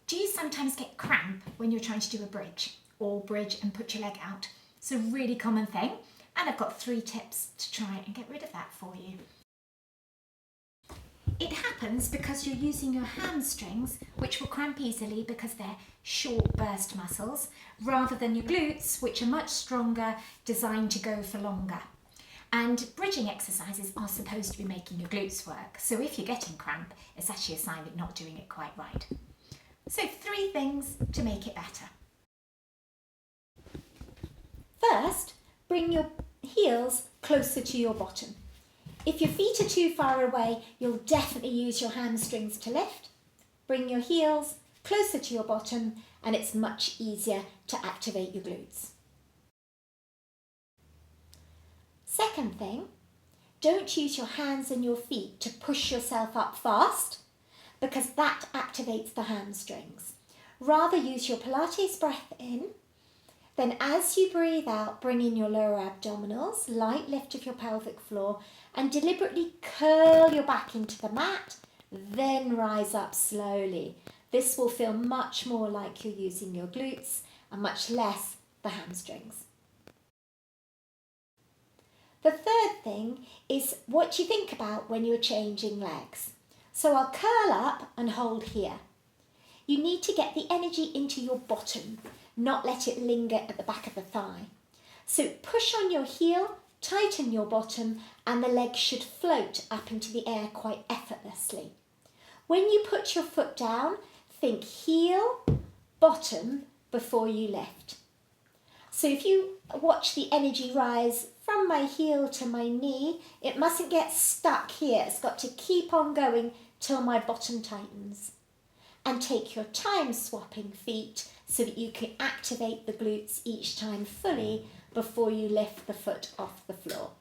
Do you sometimes get cramp when you're trying to do a bridge or bridge and put your leg out? It's a really common thing, and I've got 3 tips to try and get rid of that for you. It happens because you're using your hamstrings, which will cramp easily because they're short burst muscles, rather than your glutes, which are much stronger, designed to go for longer. And bridging exercises are supposed to be making your glutes work, so if you're getting cramp, it's actually a sign that you're not doing it quite right. So 3 things to make it better. First, bring your heels closer to your bottom. If your feet are too far away, you'll definitely use your hamstrings to lift. Bring your heels closer to your bottom and it's much easier to activate your glutes. Second thing, don't use your hands and your feet to push yourself up fast because that activates the hamstrings. Rather use your Pilates breath in, then as you breathe out, bring in your lower abdominals, light lift of your pelvic floor, and deliberately curl your back into the mat, then rise up slowly. This will feel much more like you're using your glutes and much less the hamstrings. The third thing is what you think about when you're changing legs. So I'll curl up and hold here. You need to get the energy into your bottom, not let it linger at the back of the thigh. So push on your heel, tighten your bottom, and the leg should float up into the air quite effortlessly. When you put your foot down, think heel, bottom before you lift. So if you watch the energy rise from my heel to my knee, it mustn't get stuck here. It's got to keep on going till my bottom tightens. And take your time swapping feet so that you can activate the glutes each time fully before you lift the foot off the floor.